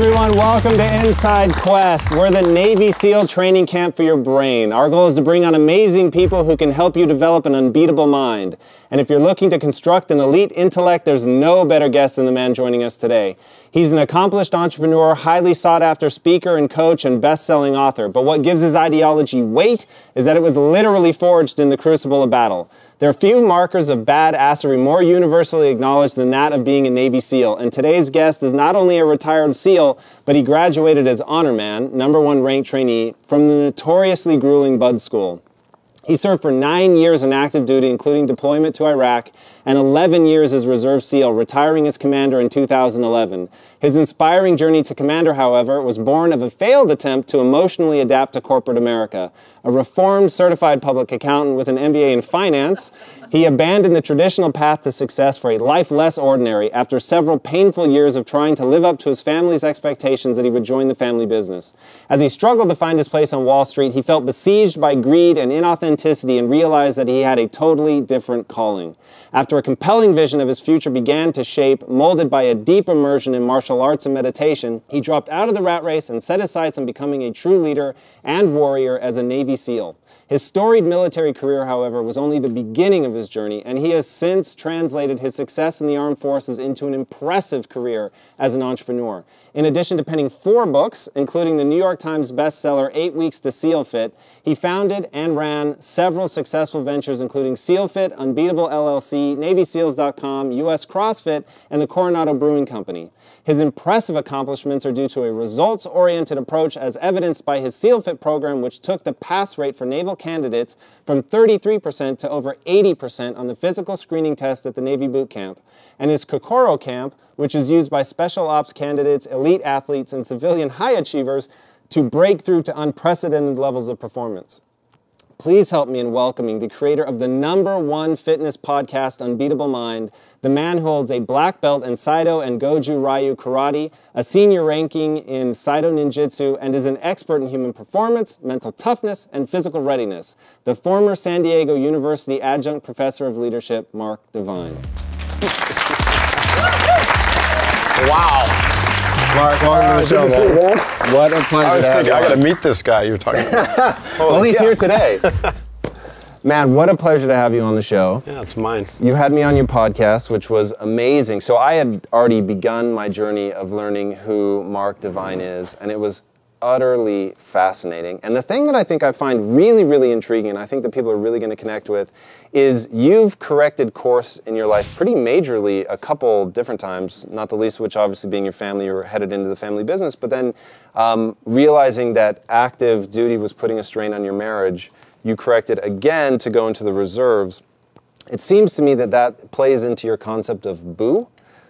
everyone. Welcome to Inside Quest. We're the Navy SEAL training camp for your brain. Our goal is to bring on amazing people who can help you develop an unbeatable mind. And if you're looking to construct an elite intellect, there's no better guest than the man joining us today. He's an accomplished entrepreneur, highly sought-after speaker and coach, and best-selling author. But what gives his ideology weight is that it was literally forged in the crucible of battle. There are few markers of badassery more universally acknowledged than that of being a Navy SEAL. And today's guest is not only a retired SEAL, but he graduated as Honor Man, #1 ranked trainee, from the notoriously grueling Bud School. He served for 9 years in active duty, including deployment to Iraq, and 11 years as Reserve SEAL, retiring as commander in 2011. His inspiring journey to commander, however, was born of a failed attempt to emotionally adapt to corporate America. A reformed certified public accountant with an MBA in finance, he abandoned the traditional path to success for a life less ordinary after several painful years of trying to live up to his family's expectations that he would join the family business. As he struggled to find his place on Wall Street, he felt besieged by greed and inauthenticity and realized that he had a totally different calling. After a compelling vision of his future began to shape, molded by a deep immersion in martial arts and meditation, he dropped out of the rat race and set his sights on becoming a true leader and warrior as a Navy SEAL. His storied military career, however, was only the beginning of his journey, and he has since translated his success in the armed forces into an impressive career as an entrepreneur. In addition to penning 4 books, including the New York Times bestseller 8 Weeks to SEAL Fit, he founded and ran several successful ventures, including SEAL Fit, Unbeatable LLC, NavySeals.com, US CrossFit, and the Coronado Brewing Company. His impressive accomplishments are due to a results-oriented approach as evidenced by his SEAL Fit program, which took the pass rate for naval candidates from 33% to over 80% on the physical screening test at the Navy boot camp, and his Kokoro camp, which is used by special ops candidates, elite athletes, and civilian high achievers to break through to unprecedented levels of performance. Please help me in welcoming the creator of the #1 fitness podcast, Unbeatable Mind, the man who holds a black belt in Saido and Goju Ryu Karate, a senior ranking in Saido Ninjutsu, and is an expert in human performance, mental toughness, and physical readiness, the former San Diego University adjunct professor of leadership, Mark Devine. Wow. Mark, welcome to the show, man. What a pleasure. I was thinking, I got to meet this guy you're talking about. Well, he's here today. Man, what a pleasure to have you on the show. Yeah, it's mine. You had me on your podcast, which was amazing. So I had already begun my journey of learning who Mark Devine is, and it was utterly fascinating. And the thing that I think I find really, really intriguing, and I think that people are really going to connect with, is you've corrected course in your life pretty majorly a couple different times, not the least of which obviously being your family, you were headed into the family business, but then realizing that active duty was putting a strain on your marriage, you corrected again to go into the reserves. It seems to me that that plays into your concept of BOO.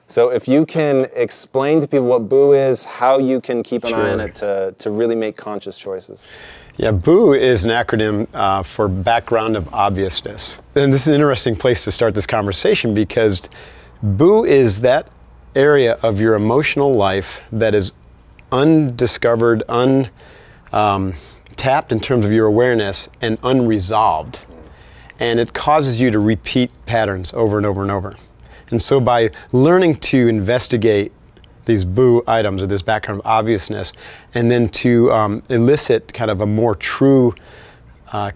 So if you can explain to people what BOO is, how you can keep an eye on it to really make conscious choices. Yeah, BOO is an acronym for background of obviousness. And this is an interesting place to start this conversation because BOO is that area of your emotional life that is undiscovered, untapped in terms of your awareness, and unresolved. And it causes you to repeat patterns over and over and over. And so by learning to investigate these BOO items or this background of obviousness, and then to elicit kind of a more true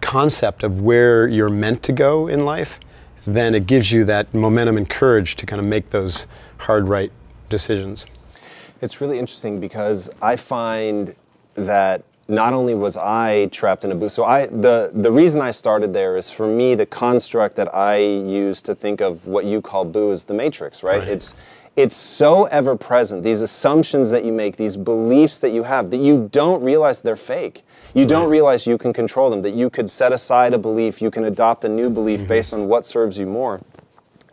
concept of where you're meant to go in life, then it gives you that momentum and courage to kind of make those hard right decisions. It's really interesting because I find that not only was I trapped in a BOO, so the reason I started there is for me the construct that I use to think of what you call BOO is the matrix, right? It's so ever present, these assumptions that you make, these beliefs that you have, that you don't realize they're fake. You don't realize you can control them, that you could set aside a belief, you can adopt a new belief based on what serves you more.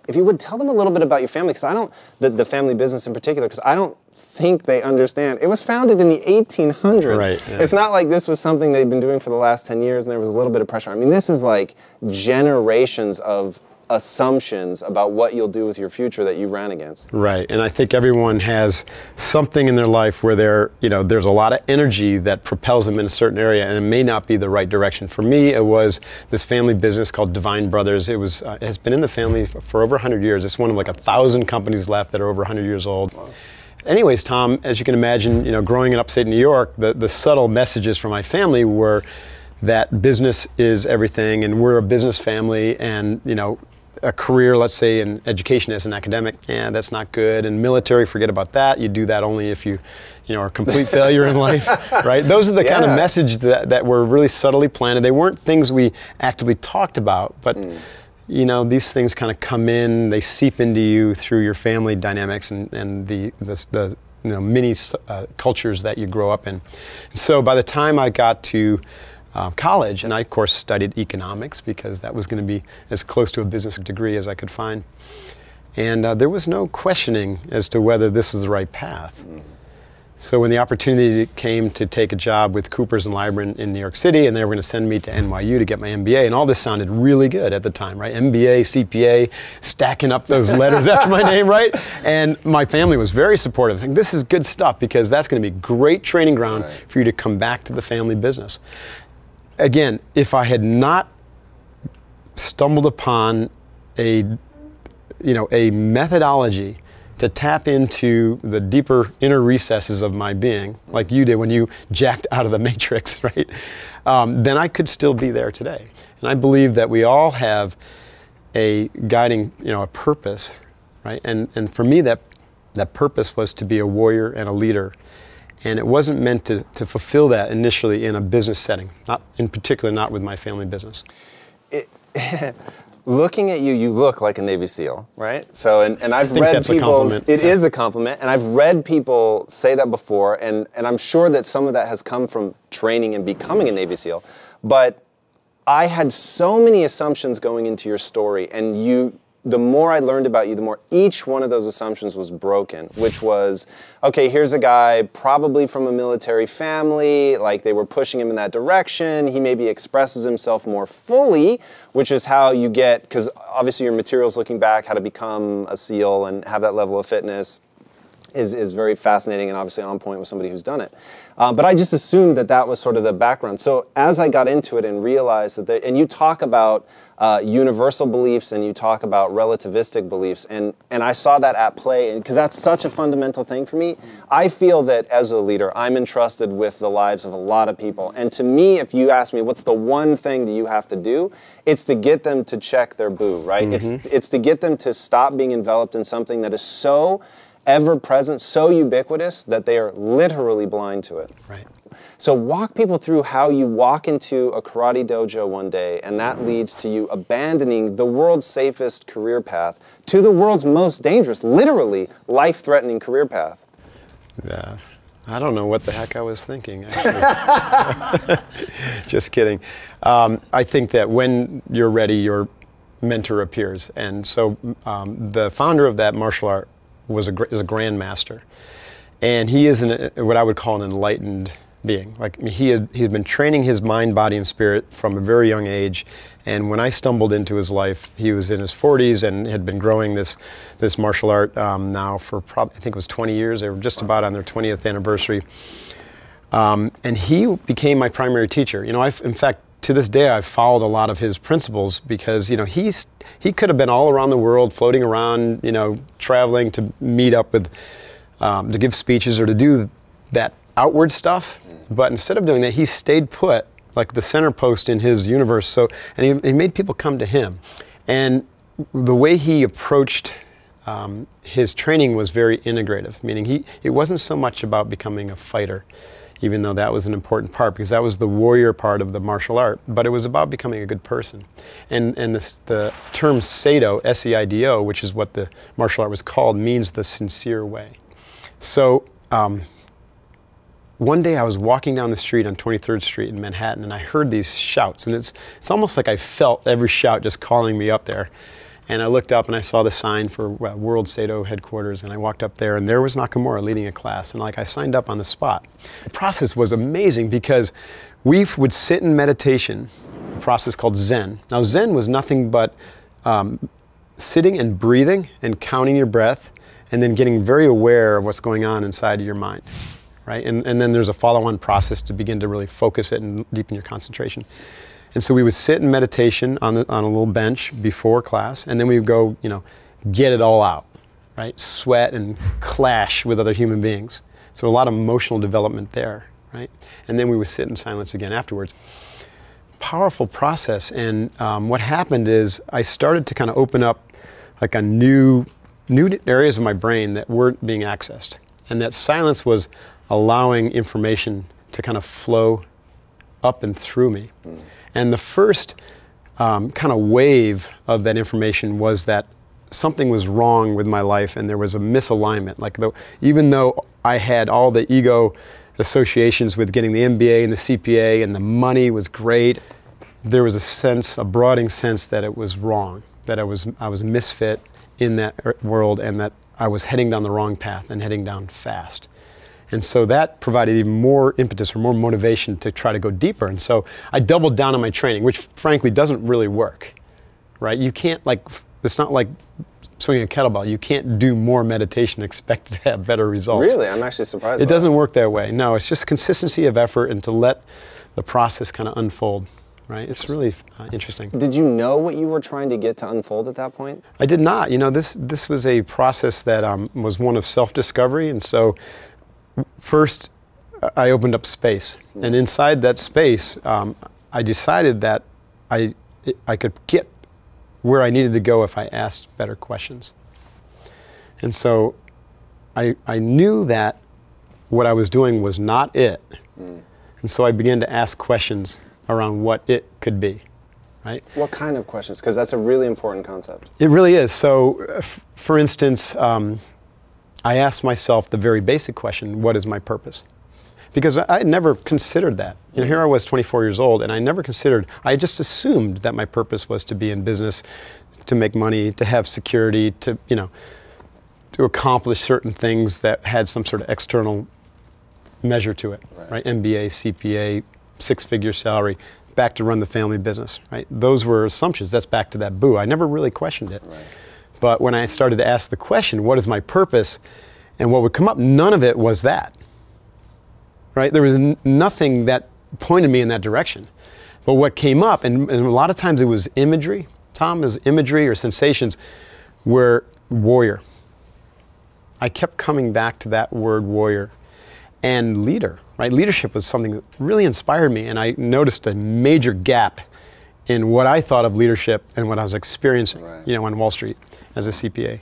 If you would tell them a little bit about your family, because I don't, the family business in particular, because I don't think they understand. It was founded in the 1800s. Right, yeah. It's not like this was something they've been doing for the last 10 years and there was a little bit of pressure. I mean, this is like generations of assumptions about what you'll do with your future that you ran against. Right, and I think everyone has something in their life where there's a lot of energy that propels them in a certain area, and it may not be the right direction. For me, it was this family business called Devine Brothers. It has been in the family for over 100 years. It's one of like 1,000 companies left that are over 100 years old. Wow. anyways, Tom, as you can imagine, growing in upstate New York, the subtle messages from my family were that business is everything, and we're a business family, and a career, let's say, in education as an academic, that's not good. And military, forget about that. You do that only if you are a complete failure in life, right? Those are the kind of messages that were really subtly planted. They weren't things we actively talked about, but these things kind of come in, they seep into you through your family dynamics and the mini cultures that you grow up in. And so by the time I got to college, and I of course studied economics because that was going to be as close to a business degree as I could find, and there was no questioning as to whether this was the right path. So when the opportunity came to take a job with Coopers and Lybrand in New York City, and they were going to send me to NYU to get my MBA, and all this sounded really good at the time, right? MBA, CPA, stacking up those letters after my name, right? And my family was very supportive, saying, this is good stuff because that's going to be great training ground for you to come back to the family business. Again, if I had not stumbled upon a methodology to tap into the deeper inner recesses of my being, like you did when you jacked out of the matrix, right? Then I could still be there today. And I believe that we all have a guiding, a purpose, right? And for me, that purpose was to be a warrior and a leader. And it wasn't meant to fulfill that initially in a business setting, not in particular, not with my family business. Looking at you, you look like a Navy SEAL, right? So, and I've read people's, it is a compliment, and I've read people say that before, and I'm sure that some of that has come from training and becoming a Navy SEAL, but I had so many assumptions going into your story, and the more I learned about you, the more each one of those assumptions was broken, which was, okay, here's a guy probably from a military family, like they were pushing him in that direction, he maybe expresses himself more fully, which is how you get, because obviously your materials looking back, how to become a SEAL and have that level of fitness is very fascinating and obviously on point with somebody who's done it. But I just assumed that was sort of the background. So as I got into it and realized that, and you talk about universal beliefs and you talk about relativistic beliefs, and I saw that at play, because that's such a fundamental thing for me. I feel that as a leader, I'm entrusted with the lives of a lot of people. And to me, if you ask me, what's the one thing that you have to do? It's to get them to check their boo, right? It's to get them to stop being enveloped in something that is so ever-present, so ubiquitous that they are literally blind to it. Right. So walk people through how you walk into a karate dojo one day, and that leads to you abandoning the world's safest career path to the world's most dangerous, literally life-threatening career path. Yeah. I don't know what the heck I was thinking, actually. Just kidding. I think that when you're ready, your mentor appears. And so the founder of that martial art is a grandmaster, and he is what I would call an enlightened being. Like he had been training his mind, body, and spirit from a very young age. And when I stumbled into his life, he was in his 40s and had been growing this martial art now for probably, I think it was 20 years. They were just about on their 20th anniversary. And he became my primary teacher. In fact, to this day, I've followed a lot of his principles because, he could have been all around the world, floating around, traveling to meet up with, to give speeches or to do that outward stuff. But instead of doing that, he stayed put, like the center post in his universe. So, and he made people come to him. And the way he approached his training was very integrative, meaning it wasn't so much about becoming a fighter, even though that was an important part, because that was the warrior part of the martial art, but it was about becoming a good person. And the term Seido, S-E-I-D-O, which is what the martial art was called, means the sincere way. So one day I was walking down the street on 23rd Street in Manhattan, and I heard these shouts, and it's almost like I felt every shout just calling me up there. And I looked up and I saw the sign for World Seido headquarters, and I walked up there, and there was Nakamura leading a class, and I signed up on the spot. The process was amazing because we would sit in meditation, a process called Zen. Now Zen was nothing but sitting and breathing and counting your breath, and then getting very aware of what's going on inside of your mind, right? And then there's a follow-on process to begin to really focus it and deepen your concentration. And so we would sit in meditation on a little bench before class, and then we would go, get it all out. right? Sweat and clash with other human beings. So a lot of emotional development there, right? And then we would sit in silence again afterwards. Powerful process, and what happened is I started to kind of open up like a new areas of my brain that weren't being accessed. And that silence was allowing information to kind of flow up and through me. And the first kind of wave of that information was that something was wrong with my life and there was a misalignment. Like even though I had all the ego associations with getting the MBA and the CPA and the money was great, there was a broadening sense that it was wrong, that I was a misfit in that world and that I was heading down the wrong path and heading down fast. And so that provided even more impetus or more motivation to try to go deeper. And so I doubled down on my training, which frankly doesn't really work, right? You can't it's not like swinging a kettlebell. You can't do more meditation and expect to have better results. Really? I'm actually surprised. It doesn't work that way. No, it's just consistency of effort and to let the process kind of unfold, right? It's really interesting. Did you know what you were trying to get to unfold at that point? I did not. You know, this was a process that was one of self-discovery. And so first, I opened up space. And inside that space, I decided that I could get where I needed to go if I asked better questions. And so I knew that what I was doing was not it. And so I began to ask questions around what it could be, right? What kind of questions? Because that's a really important concept. It really is. So, for instance, I asked myself the very basic question, what is my purpose? Because I had never considered that. You know, here I was 24 years old, and I just assumed that my purpose was to be in business, to make money, to have security, to accomplish certain things that had some sort of external measure to it, right? MBA, CPA, six-figure salary, back to run the family business, right? Those were assumptions. That's back to that boo. I never really questioned it. Right. But when I started to ask the question, what is my purpose, and what would come up, none of it was that. Right? There was nothing that pointed me in that direction. But what came up, and a lot of times it was imagery, Tom, is imagery or sensations, were warrior. I kept coming back to that word warrior. And leader, right? Leadership was something that really inspired me, and I noticed a major gap in what I thought of leadership and what I was experiencing, on Wall Street as a CPA.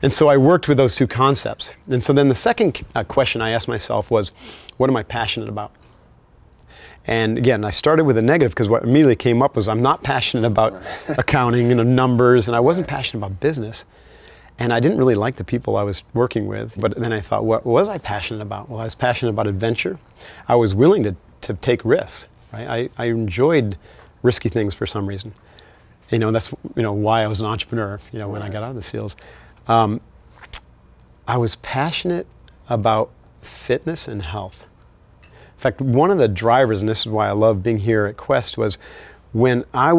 And so I worked with those two concepts. And so then the second question I asked myself was, what am I passionate about? And again, I started with a negative because what immediately came up was I'm not passionate about accounting and numbers, and I wasn't passionate about business. And I didn't really like the people I was working with. But then I thought, what was I passionate about? Well, I was passionate about adventure. I was willing to take risks, right? I enjoyed risky things for some reason. That's why I was an entrepreneur, when I got out of the SEALs. I was passionate about fitness and health. In fact, one of the drivers, and this is why I love being here at Quest, was when I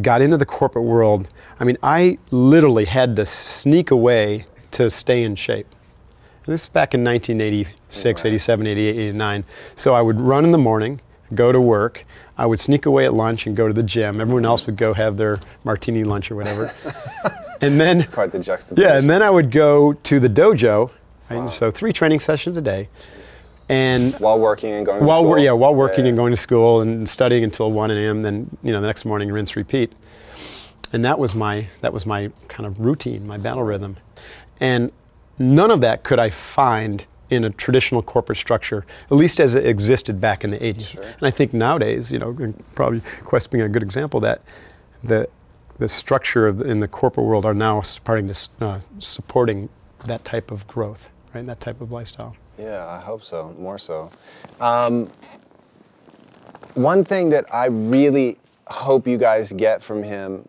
got into the corporate world, I literally had to sneak away to stay in shape. And this is back in 1986, 87, 88, 89. So I would run in the morning, go to work. I would sneak away at lunch and go to the gym. Everyone else would go have their martini lunch or whatever. And then, it's quite the juxtaposition. Yeah, and then I would go to the dojo, right? Wow. So 3 training sessions a day. Jesus. And while working and going to school? While working and going to school and studying until 1 a.m., then the next morning rinse, repeat. And that was my kind of routine, my battle rhythm. And none of that could I find in a traditional corporate structure, at least as it existed back in the 80s. Sure. And I think nowadays, probably Quest being a good example, that the structure in the corporate world are now starting to supporting that type of growth, right? That type of lifestyle. Yeah, I hope so, more so. One thing that I really hope you guys get from him,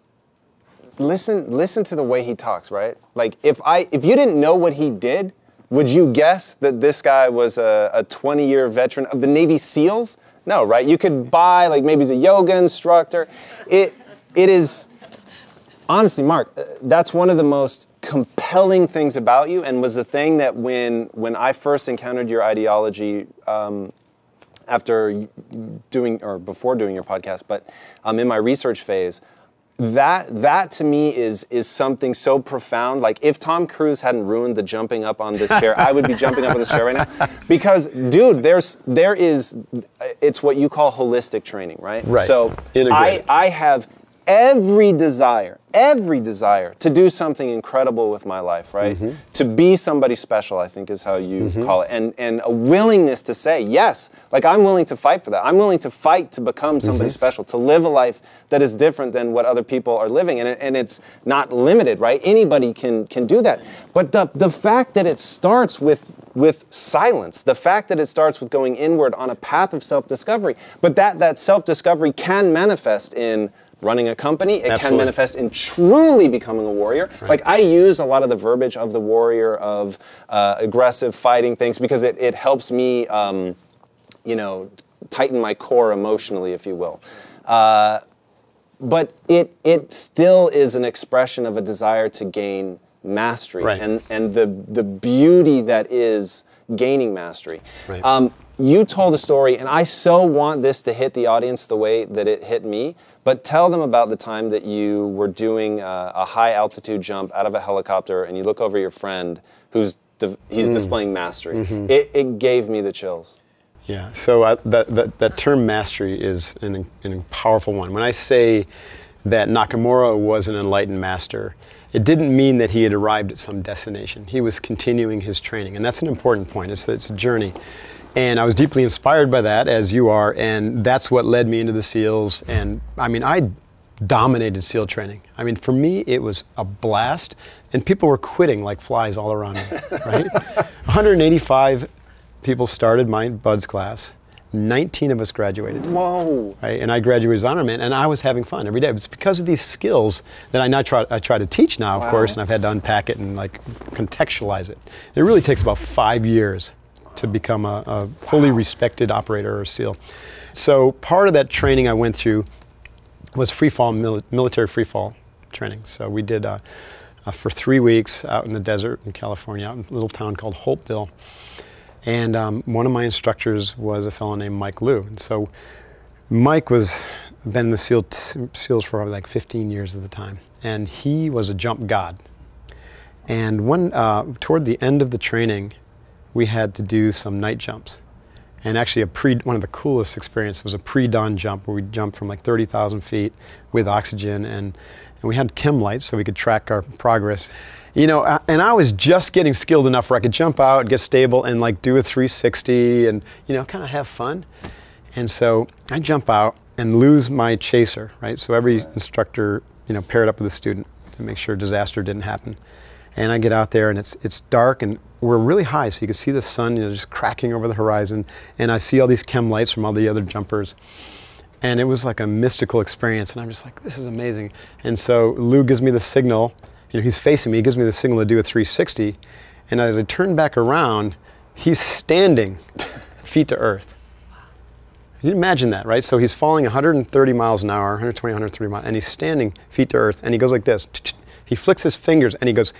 listen to the way he talks, right? Like if you didn't know what he did, would you guess that this guy was a 20-year veteran of the Navy SEALs? No, right? You could buy, like maybe he's a yoga instructor. It is, honestly, Mark, that's one of the most compelling things about you, and was the thing that when I first encountered your ideology after doing, or before doing your podcast, but in my research phase, that to me is something so profound. Like, if Tom Cruise hadn't ruined the jumping up on this chair, I would be jumping up on this chair right now. Because, dude, it's what you call holistic training, right? Right. So I have every desire to do something incredible with my life, right? To be somebody special, I think is how you call it. And a willingness to say, yes, like, I'm willing to fight for that. I'm willing to fight to become somebody special, to live a life that is different than what other people are living. And it's not limited, right? Anybody can do that. But the fact that it starts with silence, the fact that it starts with going inward on a path of self-discovery, but that self-discovery can manifest in running a company, it can manifest in truly becoming a warrior. Right. Like, I use a lot of the verbiage of the warrior, of aggressive fighting things, because it helps me, you know, tighten my core emotionally, if you will. But it still is an expression of a desire to gain mastery, right. and the beauty that is gaining mastery. Right. You told a story, and I so want this to hit the audience the way that it hit me, but tell them about the time that you were doing a high-altitude jump out of a helicopter, and you look over your friend who's he's displaying mastery. It gave me the chills. Yeah, so that term mastery is a powerful one. When I say that Nakamura was an enlightened master, it didn't mean that he had arrived at some destination. He was continuing his training, and that's an important point. It's a journey. And I was deeply inspired by that, as you are, and that's what led me into the SEALs. And I mean, I dominated SEAL training. I mean, for me, it was a blast, and people were quitting like flies all around me, right? 185 people started my BUDS class. 19 of us graduated. Whoa! Right? And I graduated as honorman, and I was having fun every day. It's because of these skills that I try to teach now, of course, and I've had to unpack it and like contextualize it. It really takes about 5 years to become a fully respected operator or SEAL. So part of that training I went through was military free fall training. So we did for 3 weeks out in the desert in California, out in a little town called Holtville. And one of my instructors was a fellow named Mike Liu. And so Mike been in the SEALs for like 15 years at the time. And he was a jump god. And toward the end of the training, we had to do some night jumps. And actually one of the coolest experiences was a pre-dawn jump where we jumped from like 30,000 feet with oxygen, and we had chem lights so we could track our progress. You know, and I was just getting skilled enough where I could jump out, get stable, and like do a 360 and, you know, kind of have fun. And so I jump out and lose my chaser, right? So every instructor, you know, paired up with a student to make sure disaster didn't happen. And I get out there, and it's dark, and we're really high, so you can see the sun, you know, just cracking over the horizon. And I see all these chem lights from all the other jumpers. And it was like a mystical experience, and I'm just like, this is amazing. And so Lou gives me the signal, you know, he's facing me, he gives me the signal to do a 360. And as I turn back around, he's standing feet to earth. You can imagine that, right? So he's falling 130 miles an hour, 120, 130 miles, and he's standing feet to earth, and he goes like this. He flicks his fingers, and he goes,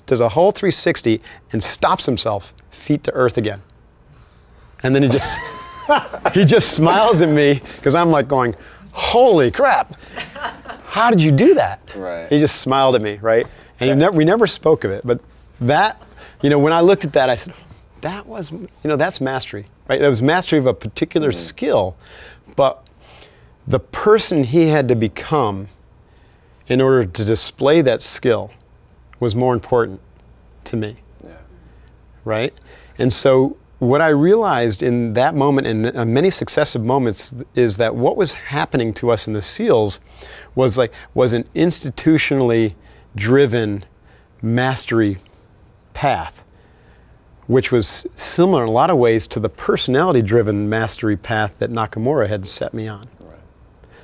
does a whole 360 and stops himself feet to earth again. And then he just smiles at me, because I'm like going, holy crap, how did you do that? Right. He just smiled at me, right? And we never spoke of it, but that, you know, when I looked at that, I said, that was, you know, that's mastery, right? That was mastery of a particular skill, but the person he had to become in order to display that skill was more important to me, right? And so what I realized in that moment and many successive moments is that what was happening to us in the SEALs was an institutionally driven mastery path, which was similar in a lot of ways to the personality driven mastery path that Nakamura had set me on.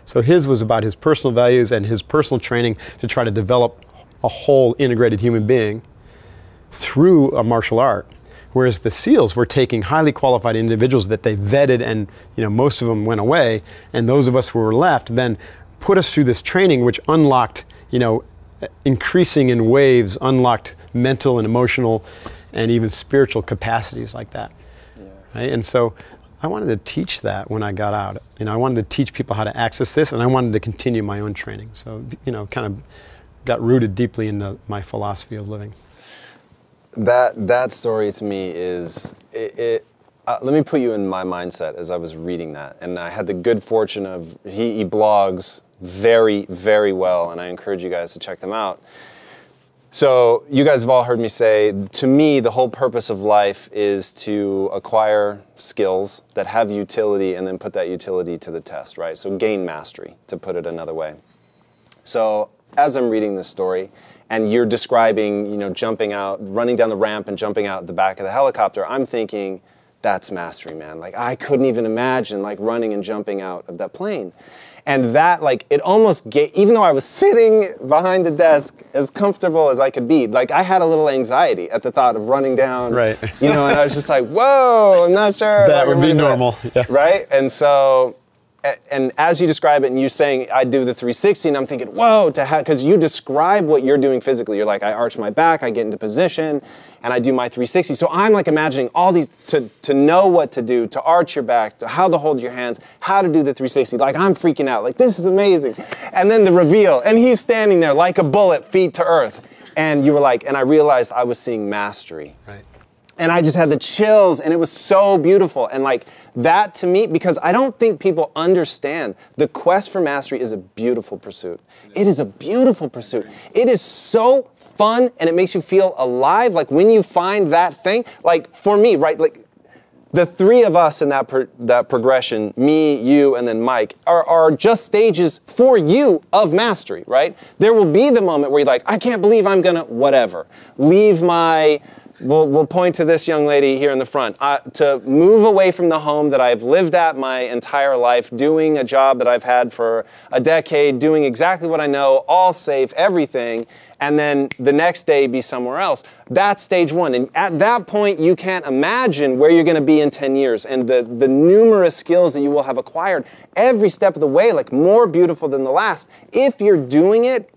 So his was about his personal values and his personal training to try to develop a whole integrated human being through a martial art. Whereas the SEALs were taking highly qualified individuals that they vetted, and, you know, most of them went away, and those of us who were left then put us through this training which unlocked, you know, increasing in waves, unlocked mental and emotional and even spiritual capacities like that. Yes. Right? And so I wanted to teach that when I got out. You know, I wanted to teach people how to access this, and I wanted to continue my own training. So, you know, kind of got rooted deeply into my philosophy of living. That story to me is, let me put you in my mindset as I was reading that. And I had the good fortune of, he blogs very, very well, and I encourage you guys to check them out. So you guys have all heard me say, to me, the whole purpose of life is to acquire skills that have utility and then put that utility to the test, right? So gain mastery, to put it another way. So as I'm reading this story, and you're describing, you know, jumping out, running down the ramp and jumping out the back of the helicopter, I'm thinking, that's mastery, man. Like, I couldn't even imagine, like, running and jumping out of that plane. And that, like, it almost gave, even though I was sitting behind the desk as comfortable as I could be, like, I had a little anxiety at the thought of running down, right? You know, and I was just like, whoa, I'm not sure. That would be normal, yeah. Right? And so, and as you describe it, and you saying, I do the 360, and I'm thinking, whoa, to have, because you describe what you're doing physically. You're like, I arch my back, I get into position, and I do my 360. So I'm like imagining all these, to know what to do, to arch your back, to how to hold your hands, how to do the 360. Like, I'm freaking out, like, this is amazing. And then the reveal, and he's standing there like a bullet, feet to earth. And you were like, and I realized I was seeing mastery. Right. And I just had the chills, and it was so beautiful. And like that to me, because I don't think people understand, the quest for mastery is a beautiful pursuit. It is a beautiful pursuit. It is so fun, and it makes you feel alive. Like when you find that thing, like for me, right, like the three of us in that progression, me, you, and then Mike, are just stages for you of mastery, right? There will be the moment where you're like, I can't believe I'm gonna, whatever, leave my, we'll point to this young lady here in the front, to move away from the home that I've lived at my entire life, doing a job that I've had for a decade, doing exactly what I know, all safe, everything, and then the next day be somewhere else. That's stage one. And at that point, you can't imagine where you're going to be in 10 years and the numerous skills that you will have acquired every step of the way, like more beautiful than the last, if you're doing it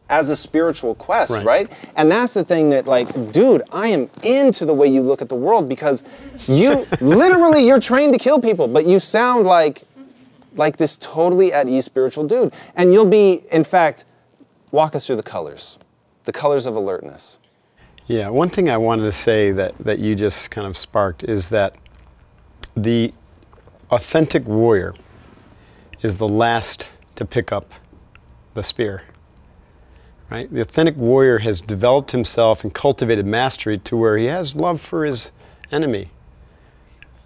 as a spiritual quest, right? And that's the thing that, like, dude, I am into the way you look at the world, because you, literally, you're trained to kill people, but you sound like this totally at ease spiritual dude. And you'll be, in fact, walk us through the colors of alertness. Yeah, one thing I wanted to say that you just kind of sparked is that the authentic warrior is the last to pick up the spear. Right? The authentic warrior has developed himself and cultivated mastery to where he has love for his enemy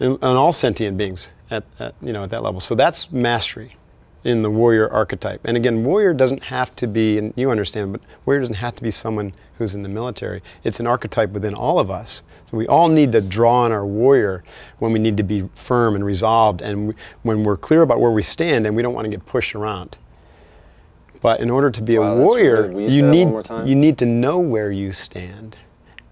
and all sentient beings at that level. So that's mastery in the warrior archetype. And again, warrior doesn't have to be, and you understand, but warrior doesn't have to be someone who's in the military. It's an archetype within all of us. So we all need to draw on our warrior when we need to be firm and resolved, and when we're clear about where we stand and we don't want to get pushed around. But in order to be a warrior, you need to know where you stand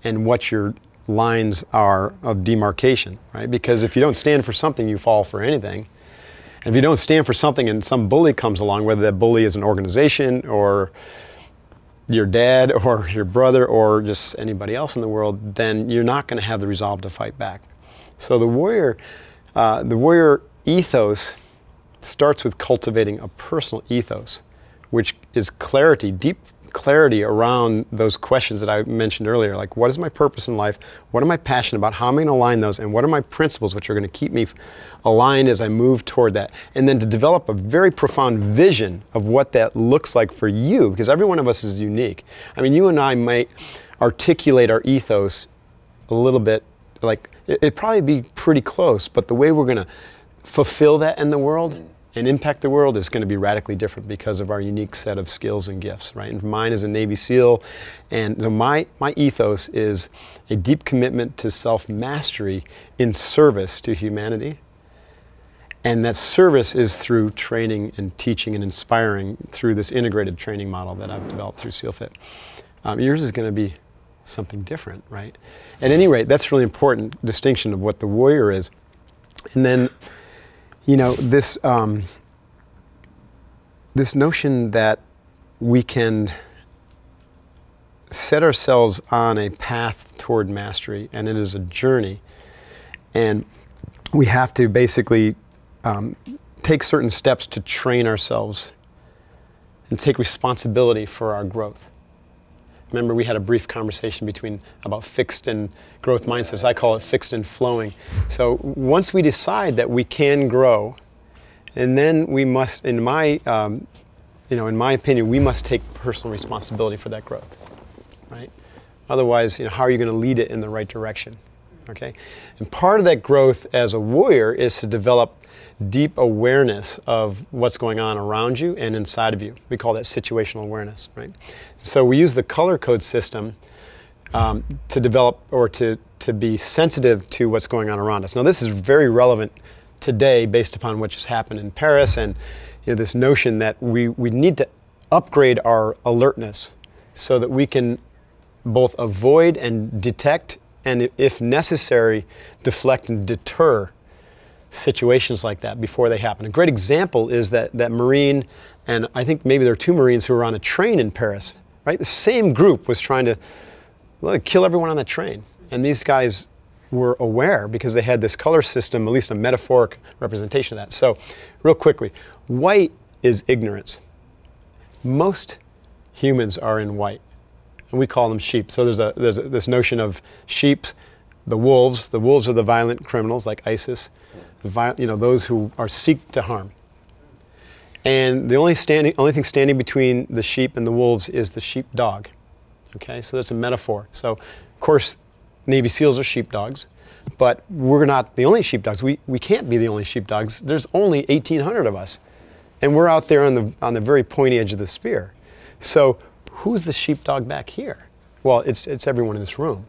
and what your lines are of demarcation, right? Because if you don't stand for something, you fall for anything. And if you don't stand for something and some bully comes along, whether that bully is an organization or your dad or your brother or just anybody else in the world, then you're not going to have the resolve to fight back. So the warrior ethos starts with cultivating a personal ethos, which is clarity, deep clarity around those questions that I mentioned earlier, like what is my purpose in life, what am I passionate about, how am I going to align those, and what are my principles which are going to keep me aligned as I move toward that, and then to develop a very profound vision of what that looks like for you, because every one of us is unique. I mean, you and I might articulate our ethos a little bit, like it'd probably be pretty close, but the way we're going to fulfill that in the world and impact the world is going to be radically different because of our unique set of skills and gifts, right? And mine is a Navy SEAL, and so my ethos is a deep commitment to self-mastery in service to humanity. And that service is through training and teaching and inspiring through this integrated training model that I've developed through SEALFIT. Yours is going to be something different, right? At any rate, that's a really important distinction of what the warrior is. And then, you know, this notion that we can set ourselves on a path toward mastery, and it is a journey. And we have to basically take certain steps to train ourselves and take responsibility for our growth. Remember, we had a brief conversation about fixed and growth mindsets. I call it fixed and flowing. So once we decide that we can grow, and then we must, in my opinion, we must take personal responsibility for that growth, right? Otherwise, how are you going to lead it in the right direction? Okay, and part of that growth as a warrior is to develop deep awareness of what's going on around you and inside of you. We call that situational awareness, right? So we use the color code system to develop or to be sensitive to what's going on around us. Now, this is very relevant today based upon what just happened in Paris, and this notion that we need to upgrade our alertness so that we can both avoid and detect and, if necessary, deflect and deter situations like that before they happen. A great example is that Marine, and I think maybe there are 2 Marines who were on a train in Paris, right? The same group was trying to kill everyone on the train. And these guys were aware because they had this color system, at least a metaphoric representation of that. So, real quickly, white is ignorance. Most humans are in white, and we call them sheep. So there's this notion of sheep, the wolves. The wolves are the violent criminals like ISIS, those who seek to harm. And the only thing standing between the sheep and the wolves is the sheepdog. Okay, so that's a metaphor. So, of course, Navy SEALs are sheepdogs, but we're not the only sheepdogs. We can't be the only sheepdogs. There's only 1,800 of us, and we're out there on the very pointy edge of the spear. So, who's the sheepdog back here? Well, it's everyone in this room.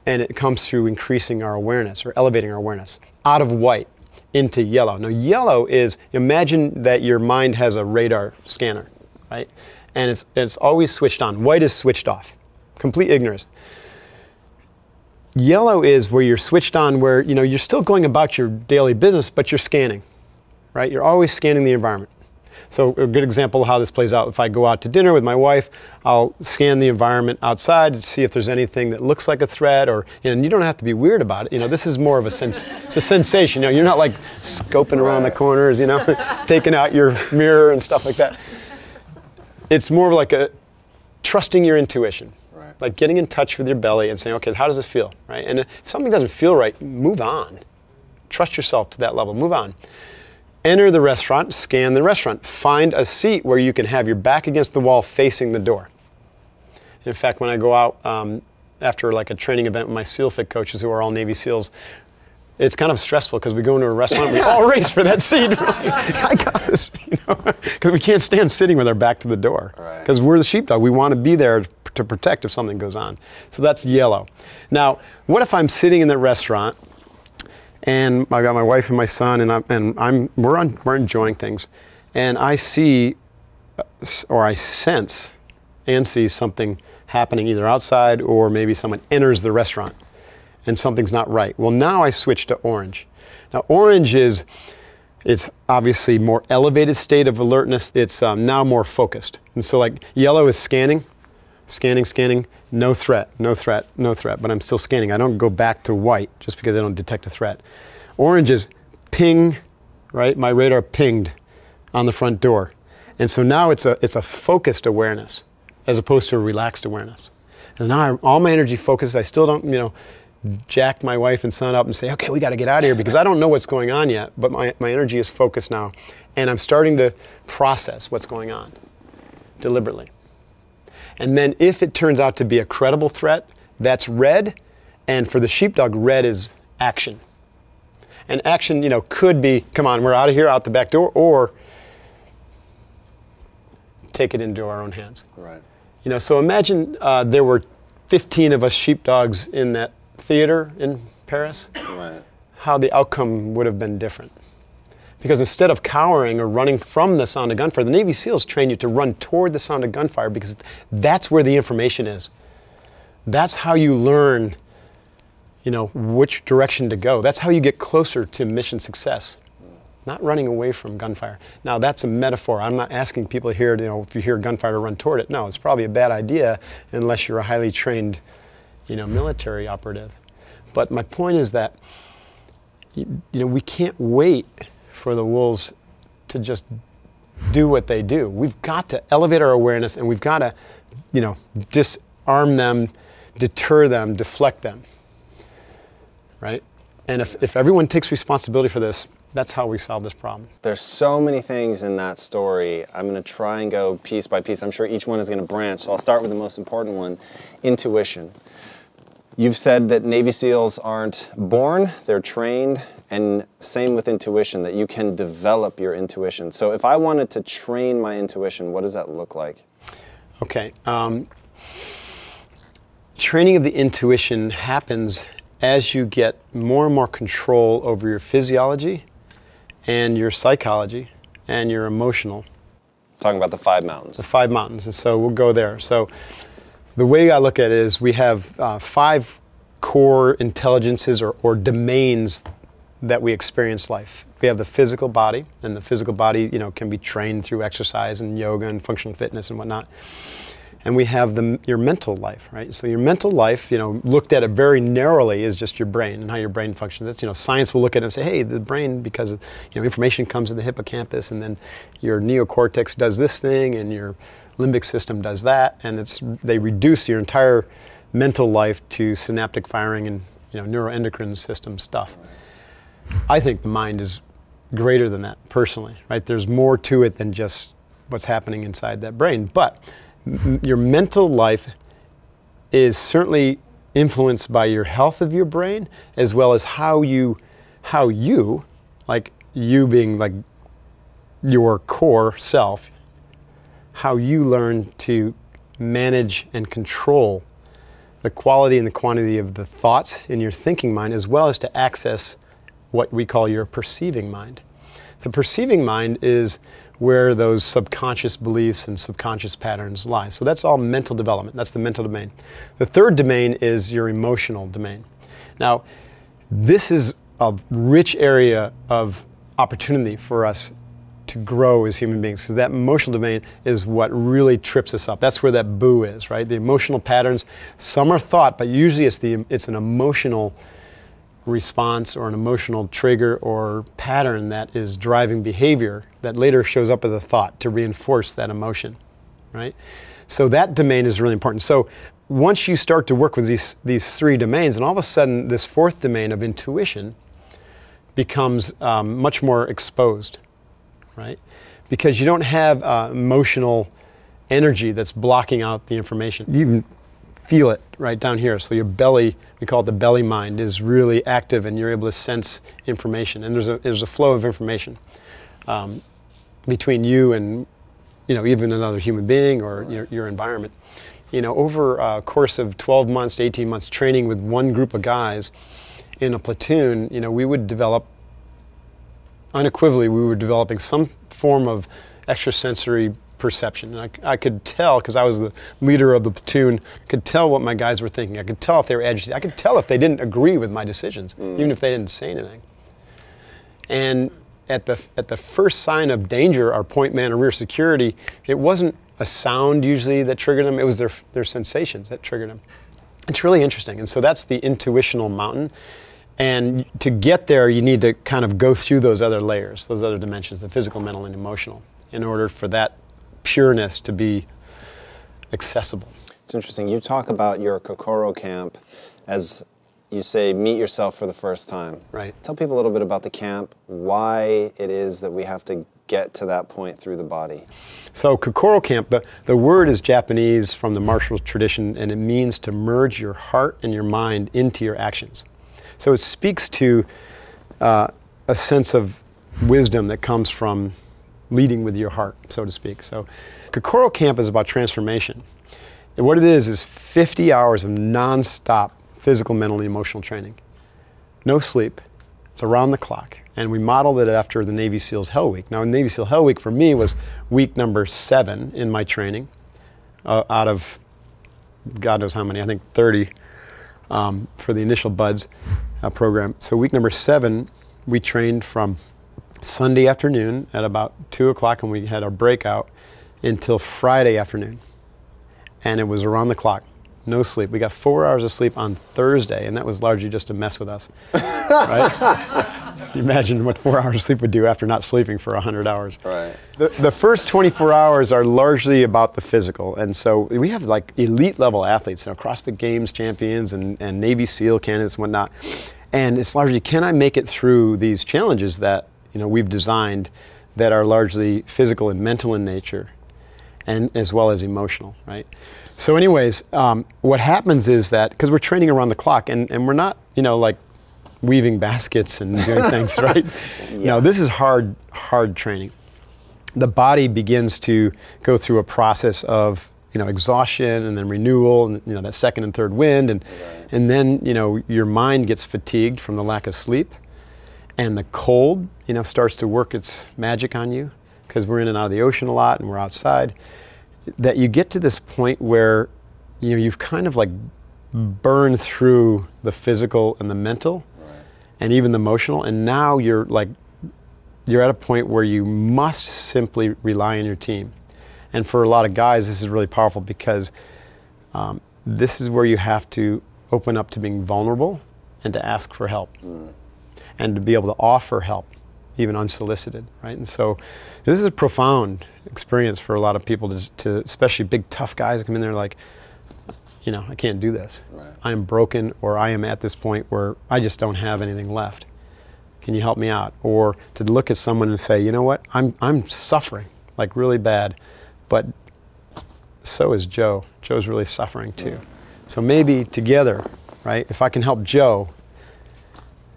And it comes through increasing our awareness or elevating our awareness out of white into yellow. Now, yellow is, imagine that your mind has a radar scanner, right? And it's always switched on. White is switched off, complete ignorance. Yellow is where you're switched on, where you're still going about your daily business, but you're scanning, right? You're always scanning the environment. So a good example of how this plays out, if I go out to dinner with my wife, I'll scan the environment outside to see if there's anything that looks like a threat, or and you don't have to be weird about it. This is more of it's a sensation. You're not like scoping around the corners, taking out your mirror and stuff like that. It's more like trusting your intuition, right? Like getting in touch with your belly and saying, okay, how does this feel, right? And if something doesn't feel right, move on. Trust yourself to that level. Move on. Enter the restaurant, scan the restaurant. Find a seat where you can have your back against the wall facing the door. In fact, when I go out after like a training event with my SEAL Fit coaches who are all Navy SEALs, it's kind of stressful because we go into a restaurant and we all race for that seat. I got this, because we can't stand sitting with our back to the door because we're the sheepdog. We want to be there to protect if something goes on. So that's yellow. Now, what if I'm sitting in the restaurant and I got my wife and my son, and we're enjoying things, and I see, or I sense, and see something happening either outside or maybe someone enters the restaurant, and something's not right. Well, now I switch to orange. Now, orange it's obviously more elevated state of alertness. It's now more focused, and so like yellow is scanning, no threat, no threat, no threat, but I'm still scanning. I don't go back to white just because I don't detect a threat. Orange is ping, right? My radar pinged on the front door. And so now it's a focused awareness as opposed to a relaxed awareness. And now all my energy focused. I still don't, jack my wife and son up and say, okay, we got to get out of here because I don't know what's going on yet, but my energy is focused now. And I'm starting to process what's going on deliberately. And then if it turns out to be a credible threat, that's red. And for the sheepdog, red is action. And action, could be, come on, we're out of here, out the back door, or take it into our own hands. Right. So imagine there were 15 of us sheepdogs in that theater in Paris. Right. How the outcome would have been different. Because instead of cowering or running from the sound of gunfire, the Navy SEALs train you to run toward the sound of gunfire because that's where the information is. That's how you learn, which direction to go. That's how you get closer to mission success. Not running away from gunfire. Now, that's a metaphor. I'm not asking people here, if you hear gunfire to run toward it. No, it's probably a bad idea unless you're a highly trained, military operative. But my point is that we can't wait for the wolves to just do what they do. We've got to elevate our awareness, and we've got to, disarm them, deter them, deflect them, right? And if everyone takes responsibility for this, that's how we solve this problem. There's so many things in that story. I'm going to try and go piece by piece. I'm sure each one is going to branch, so I'll start with the most important one, intuition. You've said that Navy SEALs aren't born, they're trained, and same with intuition, that you can develop your intuition. So if I wanted to train my intuition, what does that look like? Okay. Training of the intuition happens as you get more and more control over your physiology and your psychology and your emotional. Talking about the 5 mountains. The 5 mountains, and so we'll go there. So the way I look at it is we have 5 core intelligences or domains that we experience life. We have the physical body, and the physical body, can be trained through exercise and yoga and functional fitness and whatnot. And we have your mental life, right? So your mental life, looked at it very narrowly, is just your brain and how your brain functions. It's, science will look at it and say, hey, the brain, because information comes in the hippocampus, and then your neocortex does this thing, and your limbic system does that, and they reduce your entire mental life to synaptic firing and neuroendocrine system stuff. I think the mind is greater than that, personally, right? There's more to it than just what's happening inside that brain, but your mental life is certainly influenced by your health of your brain, as well as how you, like you being like your core self, how you learn to manage and control the quality and the quantity of the thoughts in your thinking mind, as well as to access what we call your perceiving mind. The perceiving mind is where those subconscious beliefs and subconscious patterns lie. So that's all mental development. That's the mental domain. The third domain is your emotional domain. Now, this is a rich area of opportunity for us to grow as human beings, because that emotional domain is what really trips us up. That's where that boo is, right? The emotional patterns, some are thought, but usually it's an emotional response or an emotional trigger or pattern that is driving behavior that later shows up as a thought to reinforce that emotion, right? So that domain is really important. So once you start to work with these 3 domains, and all of a sudden this 4th domain of intuition becomes much more exposed, right? Because you don't have emotional energy that's blocking out the information. You even feel it right down here. So your belly, we call it the belly mind, is really active, and you're able to sense information. And there's a flow of information between you and even another human being or your environment. Over a course of 12 months to 18 months training with one group of guys in a platoon, we would develop, unequivocally, we were developing some form of extrasensory perception. And I could tell, because I was the leader of the platoon, I could tell what my guys were thinking. I could tell if they were agitated. I could tell if they didn't agree with my decisions, even if they didn't say anything. And at the first sign of danger, our point man or rear security, it wasn't a sound usually that triggered them, it was their sensations that triggered them. It's really interesting. And so that's the intuitional mountain. And to get there, you need to kind of go through those other layers, those other dimensions, the physical, mental, and emotional, in order for that pureness to be accessible. It's interesting. You talk about your Kokoro camp as, you say, meet yourself for the first time. Right. Tell people a little bit about the camp, why it is that we have to get to that point through the body. So Kokoro camp, the word is Japanese from the martial tradition, and it means to merge your heart and your mind into your actions. So it speaks to a sense of wisdom that comes from leading with your heart, so to speak. So Kokoro camp is about transformation. And what it is 50 hours of non-stop physical, mental, and emotional training. No sleep. It's around the clock. And we modeled it after the Navy SEALs Hell Week. Now, Navy SEAL Hell Week for me was week number 7 in my training, out of God knows how many, I think 30 for the initial BUDS program. So week number 7, we trained from Sunday afternoon at about 2 o'clock, and we had our breakout until Friday afternoon. And it was around the clock, no sleep. We got 4 hours of sleep on Thursday, and that was largely just to mess with us, right? You imagine what 4 hours of sleep would do after not sleeping for 100 hours. Right. The first 24 hours are largely about the physical. And so we have like elite level athletes, CrossFit Games champions and Navy SEAL candidates and whatnot. And it's largely, can I make it through these challenges that we've designed that are largely physical and mental in nature, and as well as emotional, right? So anyways, what happens is that, because we're training around the clock, and we're not, like weaving baskets and doing things, right? Yeah. No, this is hard training. The body begins to go through a process of, exhaustion and then renewal and, that second and third wind. And then, your mind gets fatigued from the lack of sleep. And the cold, starts to work its magic on you, because we're in and out of the ocean a lot and we're outside. That you get to this point where, you've kind of like burned through the physical and the mental, right, and even the emotional. And now you're at a point where you must simply rely on your team. And for a lot of guys, this is really powerful, because this is where you have to open up to being vulnerable and to ask for help, and to be able to offer help, even unsolicited, right? And so this is a profound experience for a lot of people, to especially big, tough guys who come in there like, I can't do this. Right. I am broken, or I am at this point where I just don't have anything left. Can you help me out? Or to look at someone and say, you know what, I'm suffering, like really bad, but so is Joe. Joe's really suffering too. Yeah. So maybe together, right, if I can help Joe,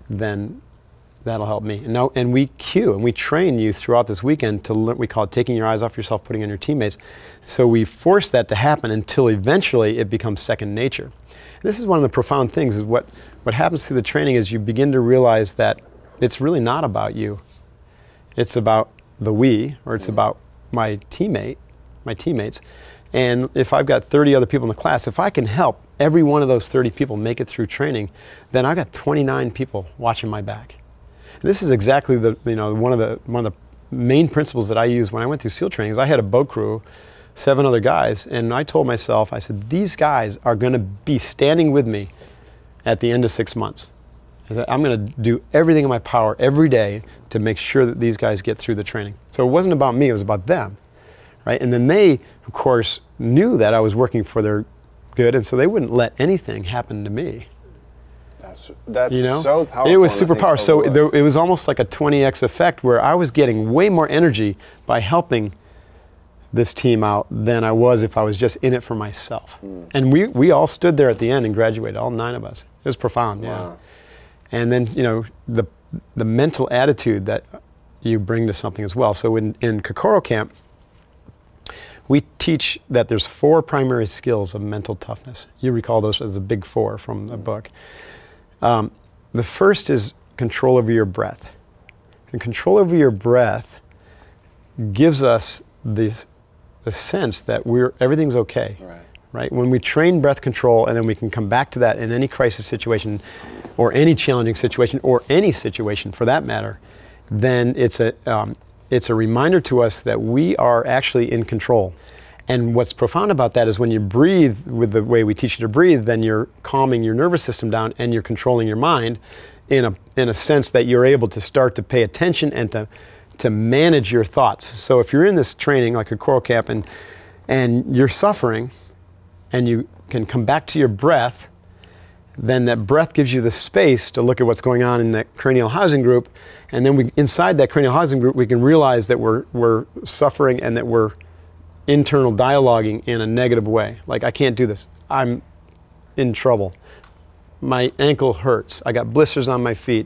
then that'll help me. And we cue and we train you throughout this weekend to learn, we call it taking your eyes off yourself, putting on your teammates. So we force that to happen until eventually it becomes second nature. And this is one of the profound things, is what happens through the training is you begin to realize that it's really not about you. It's about the we, or it's about my teammates. And if I've got 30 other people in the class, if I can help every one of those 30 people make it through training, then I've got 29 people watching my back. And this is exactly one of the main principles that I used when I went through SEAL training. Is I had a boat crew, 7 other guys, and I told myself, I said, these guys are going to be standing with me at the end of 6 months. I said, I'm going to do everything in my power every day to make sure that these guys get through the training. So it wasn't about me, it was about them, right? And then they, of course, knew that I was working for their good, and so they wouldn't let anything happen to me. That's so powerful. It was super powerful. So it was almost like a 20x effect, where I was getting way more energy by helping this team out than I was if I was just in it for myself. And we all stood there at the end and graduated, all 9 of us. It was profound, yeah. Wow. And then, the mental attitude that you bring to something as well. So in Kokoro Camp, we teach that there's 4 primary skills of mental toughness. You recall those as the big 4 from the book. The first is control over your breath. And control over your breath gives us the sense that everything's okay. Right? When we train breath control, and then we can come back to that in any crisis situation, or any challenging situation, or any situation for that matter, then it's a reminder to us that we are actually in control. And what's profound about that is when you breathe with the way we teach you to breathe, then you're calming your nervous system down and you're controlling your mind in a sense that you're able to start to pay attention and to manage your thoughts. So if you're in this training, like a Kokoro Camp, and you're suffering, and you can come back to your breath, then that breath gives you the space to look at what's going on in that cranial housing group, and then inside that cranial housing group, we can realize that we're suffering and that we're internal dialoguing in a negative way. Like, I can't do this. I'm in trouble. My ankle hurts. I got blisters on my feet.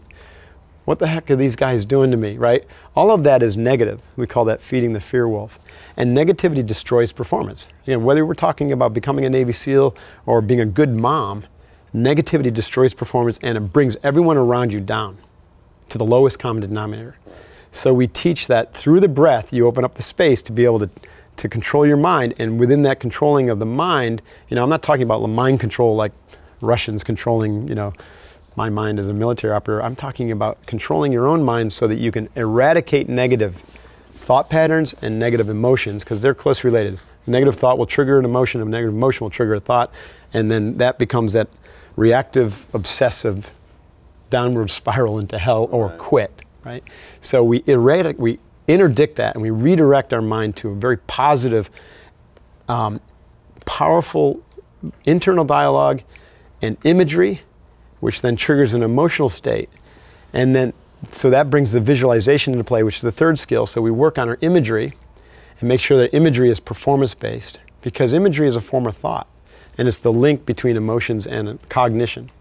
What the heck are these guys doing to me, right? All of that is negative. We call that feeding the fear wolf. And negativity destroys performance. Whether we're talking about becoming a Navy SEAL or being a good mom, negativity destroys performance, and it brings everyone around you down to the lowest common denominator. So we teach that through the breath, you open up the space to be able to control your mind, and within that controlling of the mind, I'm not talking about mind control like Russians controlling, my mind as a military operator. I'm talking about controlling your own mind so that you can eradicate negative thought patterns and negative emotions, because they're closely related. A negative thought will trigger an emotion, a negative emotion will trigger a thought, and then that becomes that reactive, obsessive downward spiral into hell or quit, right? So we interdict that and we redirect our mind to a very positive, powerful internal dialogue and imagery, which then triggers an emotional state. And then, so that brings the visualization into play, which is the third skill. So we work on our imagery and make sure that imagery is performance-based, because imagery is a form of thought, and it's the link between emotions and cognition.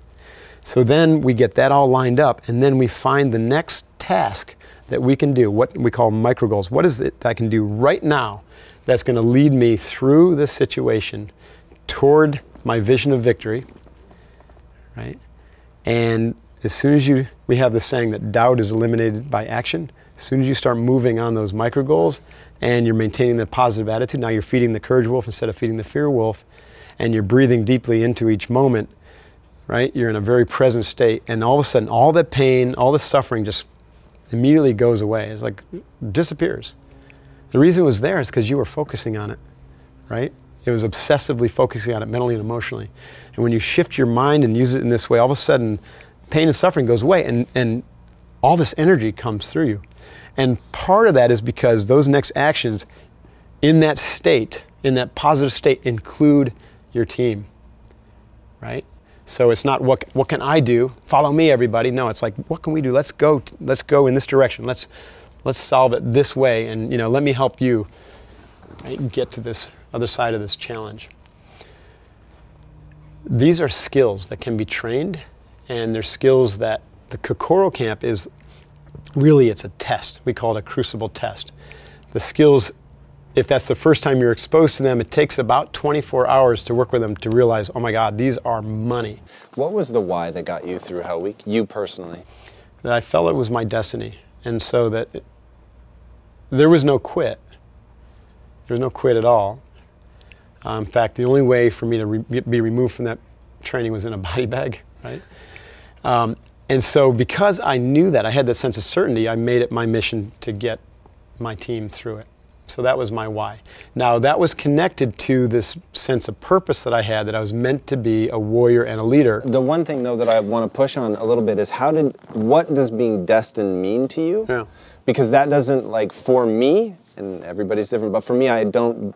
So then we get that all lined up, and then we find the next task that we can do, what we call micro goals. What is it that I can do right now that's going to lead me through this situation toward my vision of victory, right? And as soon as we have the saying that doubt is eliminated by action. As soon as you start moving on those micro goals and you're maintaining the positive attitude, now you're feeding the courage wolf instead of feeding the fear wolf, and you're breathing deeply into each moment, right? You're in a very present state, and all of a sudden, all the pain, all the suffering just immediately goes away. It's like, disappears. The reason it was there is because you were focusing on it, right? It was obsessively focusing on it mentally and emotionally. And when you shift your mind and use it in this way, all of a sudden, pain and suffering goes away, and all this energy comes through you. And part of that is because those next actions in that state, in that positive state, include your team, right? So it's not what can I do? Follow me, everybody. No, it's like, what can we do? Let's go in this direction. Let's solve it this way, and let me help you, right, get to this other side of this challenge. These are skills that can be trained, and they're skills that the Kokoro camp is really, it's a test. We call it a crucible test. The skills, if that's the first time you're exposed to them, it takes about 24 hours to work with them to realize, oh my God, these are money. What was the why that got you through Hell Week, you personally? That I felt it was my destiny. And so that there was no quit. There was no quit at all. In fact, the only way for me to be removed from that training was in a body bag, right? And so because I knew that, I had that sense of certainty, I made it my mission to get my team through it. So that was my why. Now, that was connected to this sense of purpose that I had, that I was meant to be a warrior and a leader. The one thing, though, that I want to push on a little bit is what does being destined mean to you? Yeah. Because that doesn't, like, for me, and everybody's different, but for me, I don't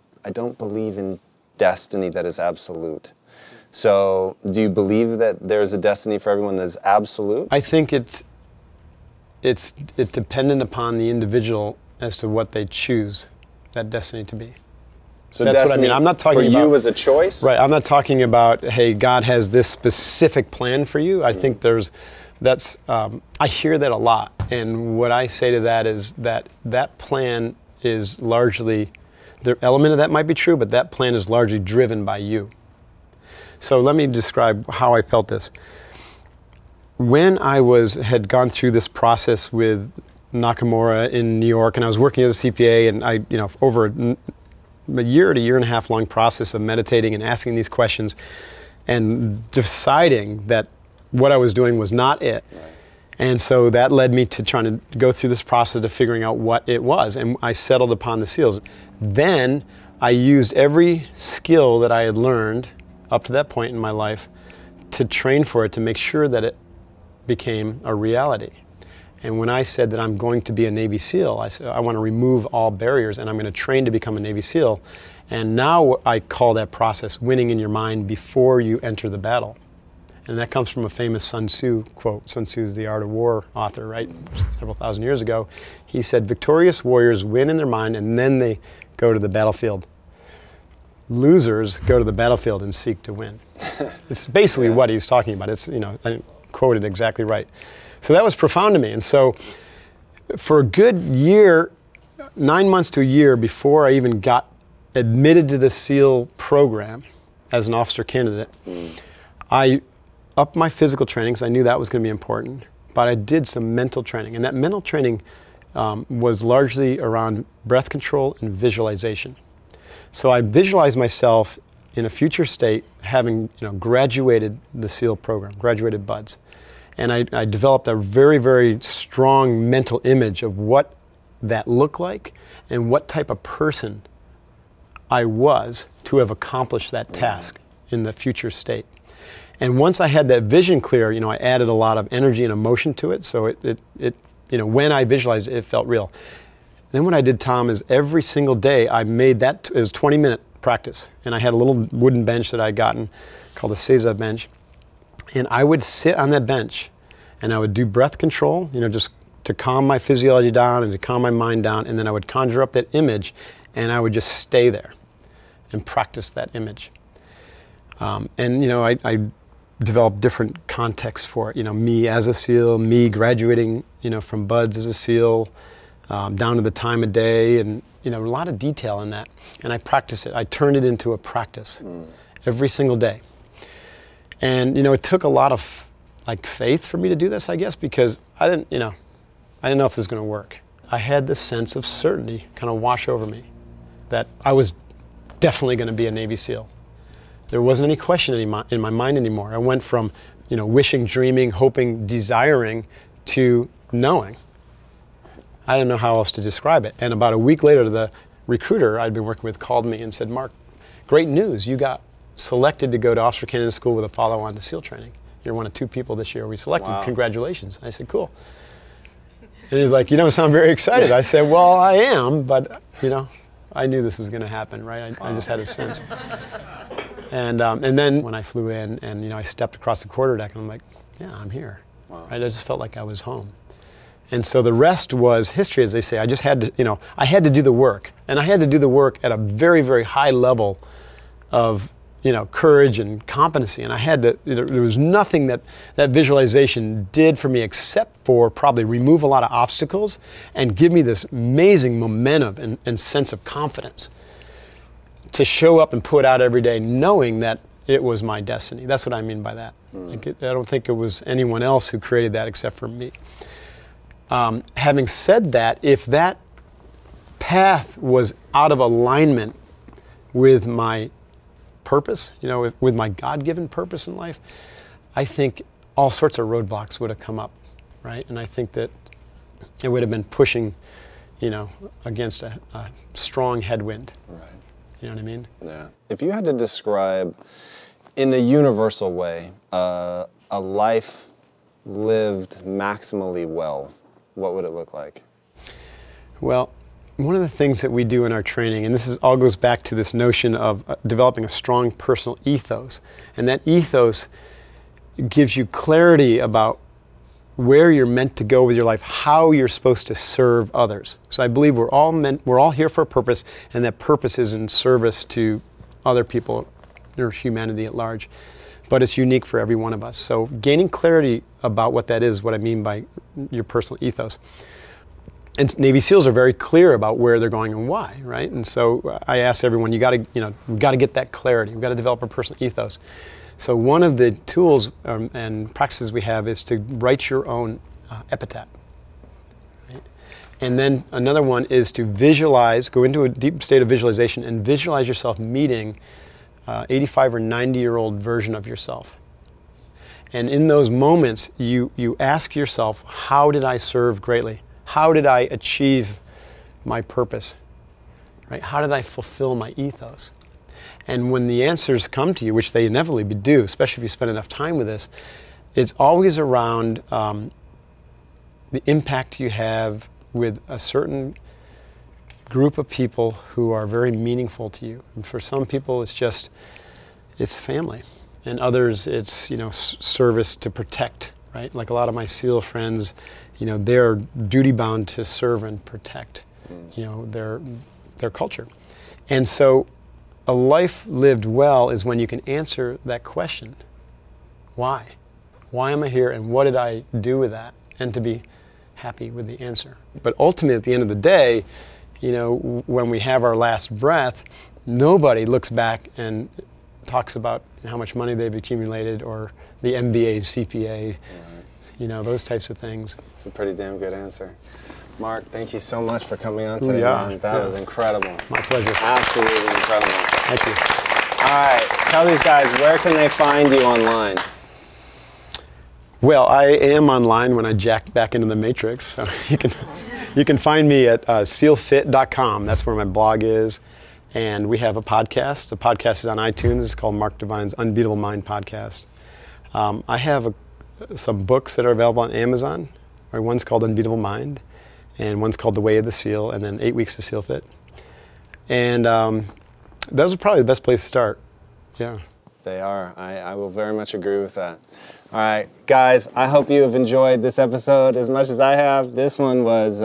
believe in destiny that is absolute. So, do you believe that there's a destiny for everyone that's absolute? I think it's dependent upon the individual as to what they choose that destiny to be. So that's destiny, what I mean. I'm not talking for about, you as a choice? Right. I'm not talking about, hey, God has this specific plan for you. I think I hear that a lot. And what I say to that is that plan is largely, the element of that might be true, but that plan is largely driven by you. So let me describe how I felt this. When I had gone through this process with Nakamura in New York, and I was working as a CPA, and I, over a year to year and a half long process of meditating and asking these questions and deciding that what I was doing was not it. Right. And so that led me to trying to go through this process of figuring out what it was, and I settled upon the SEALs. Then I used every skill that I had learned up to that point in my life to train for it, to make sure that it became a reality. And when I said that I'm going to be a Navy SEAL, I said I want to remove all barriers and I'm going to train to become a Navy SEAL. And now I call that process winning in your mind before you enter the battle. And that comes from a famous Sun Tzu quote. Sun Tzu is the Art of War author, right? Several thousand years ago. He said, victorious warriors win in their mind and then they go to the battlefield. Losers go to the battlefield and seek to win. It's basically what he's talking about. It's, I didn't quote it exactly right. So that was profound to me. And so for a good year, 9 months to a year before I even got admitted to the SEAL program as an officer candidate, I upped my physical training because I knew that was going to be important, but I did some mental training. And that mental training was largely around breath control and visualization. So I visualized myself in a future state having graduated the SEAL program, graduated BUDS. And I developed a very, very strong mental image of what that looked like and what type of person I was to have accomplished that task in the future state. And once I had that vision clear, I added a lot of energy and emotion to it. So it when I visualized it, it felt real. Then what I did, Tom, is every single day I made that, it was 20-minute practice. And I had a little wooden bench that I had gotten called the Seiza bench. And I would sit on that bench and I would do breath control, just to calm my physiology down and to calm my mind down. And then I would conjure up that image and I would just stay there and practice that image. I developed different contexts for it. Me as a SEAL, me graduating, from BUD/S as a SEAL, down to the time of day, and a lot of detail in that. And I practiced it. I turned it into a practice every single day. And it took a lot of faith for me to do this, I guess, because I didn't know if this was going to work. I had this sense of certainty kind of wash over me that I was definitely going to be a Navy SEAL. There wasn't any question in my mind anymore. I went from, wishing, dreaming, hoping, desiring to knowing. I didn't know how else to describe it. And about a week later, the recruiter I'd been working with called me and said, "Mark, great news. You got selected to go to Officer Candidate School with a follow-on to SEAL training. You're one of 2 people this year we selected. Wow. Congratulations." I said, "Cool." And he's like, "You don't sound very excited." I said, "Well, I am, but, I knew this was going to happen, right? I just had a sense." And then when I flew in and, I stepped across the quarterdeck and I'm like, yeah, I'm here. Wow. Right? I just felt like I was home. And so the rest was history, as they say. I just had to, I had to do the work. And I had to do the work at a very, very high level of, courage and competency. And I had to, there was nothing that visualization did for me except for probably remove a lot of obstacles and give me this amazing momentum and sense of confidence to show up and put out every day knowing that it was my destiny. That's what I mean by that. I don't think it was anyone else who created that except for me. Having said that, if that path was out of alignment with my purpose, with my God-given purpose in life, I think all sorts of roadblocks would have come up, right? And I think that it would have been pushing, against a strong headwind. Right. You know what I mean? Yeah. If you had to describe, in a universal way, a life lived maximally well, what would it look like? Well, one of the things that we do in our training, and this all goes back to this notion of developing a strong personal ethos, and that ethos gives you clarity about where you're meant to go with your life, how you're supposed to serve others. So I believe we're all here for a purpose, and that purpose is in service to other people or humanity at large. But it's unique for every one of us. So gaining clarity about what that is, what I mean by your personal ethos. And Navy SEALs are very clear about where they're going and why, right? And so I ask everyone, we've got to get that clarity. We've got to develop a personal ethos. So one of the tools and practices we have is to write your own epitaph. Right? And then another one is to visualize, go into a deep state of visualization and visualize yourself meeting 85 or 90-year-old version of yourself. And in those moments, you ask yourself, how did I serve greatly? How did I achieve my purpose? Right? How did I fulfill my ethos? And when the answers come to you, which they inevitably do, especially if you spend enough time with this, it's always around the impact you have with a certain group of people who are very meaningful to you. And for some people, it's family. And others, it's, service to protect, right? Like a lot of my SEAL friends, they're duty-bound to serve and protect, their culture. And so a life lived well is when you can answer that question. Why? Why am I here and what did I do with that? And to be happy with the answer. But ultimately, at the end of the day, when we have our last breath, nobody looks back and talks about how much money they've accumulated or the MBA, CPA, those types of things. It's a pretty damn good answer. Mark, thank you so much for coming on today, man. That was incredible. My pleasure. Absolutely incredible. Thank you. All right, tell these guys, where can they find you online? Well, I am online when I jacked back into the Matrix. So you can find me at sealfit.com. That's where my blog is. And we have a podcast. The podcast is on iTunes. It's called Mark Divine's Unbeatable Mind Podcast. I have some books that are available on Amazon. One's called Unbeatable Mind, and one's called The Way of the SEAL, and then 8 Weeks to SEAL Fit. And those are probably the best place to start. Yeah. They are. I will very much agree with that. All right, guys, I hope you have enjoyed this episode as much as I have. This one was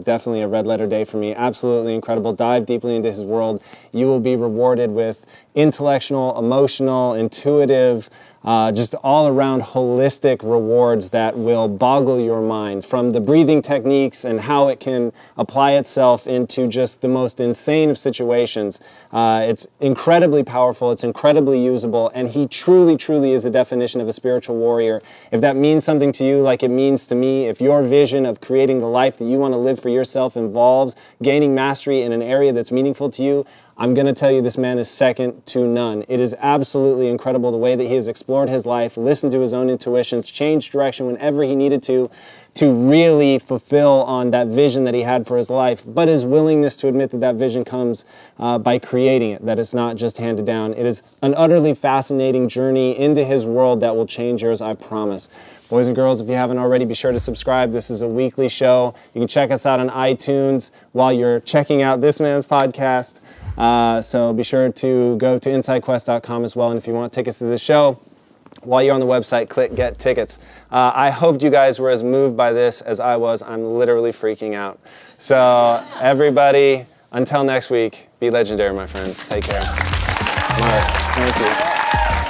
definitely a red letter day for me. Absolutely incredible. Dive deeply into his world. You will be rewarded with intellectual, emotional, intuitive, just all around holistic rewards that will boggle your mind, from the breathing techniques and how it can apply itself into just the most insane of situations. It's incredibly powerful, it's incredibly usable, and he truly, truly is the definition of a spiritual warrior. If that means something to you like it means to me, if your vision of creating the life that you want to live for yourself involves gaining mastery in an area that's meaningful to you, I'm going to tell you this man is second to none. It is absolutely incredible the way that he has explored his life, listened to his own intuitions, changed direction whenever he needed to really fulfill on that vision that he had for his life, but his willingness to admit that that vision comes by creating it, that it's not just handed down. It is an utterly fascinating journey into his world that will change yours, I promise. Boys and girls, if you haven't already, be sure to subscribe. This is a weekly show. You can check us out on iTunes while you're checking out this man's podcast. So be sure to go to InsideQuest.com as well. And if you want tickets to the show, while you're on the website, click Get Tickets. I hoped you guys were as moved by this as I was. I'm literally freaking out. So everybody, until next week, be legendary, my friends. Take care. Mark, thank you.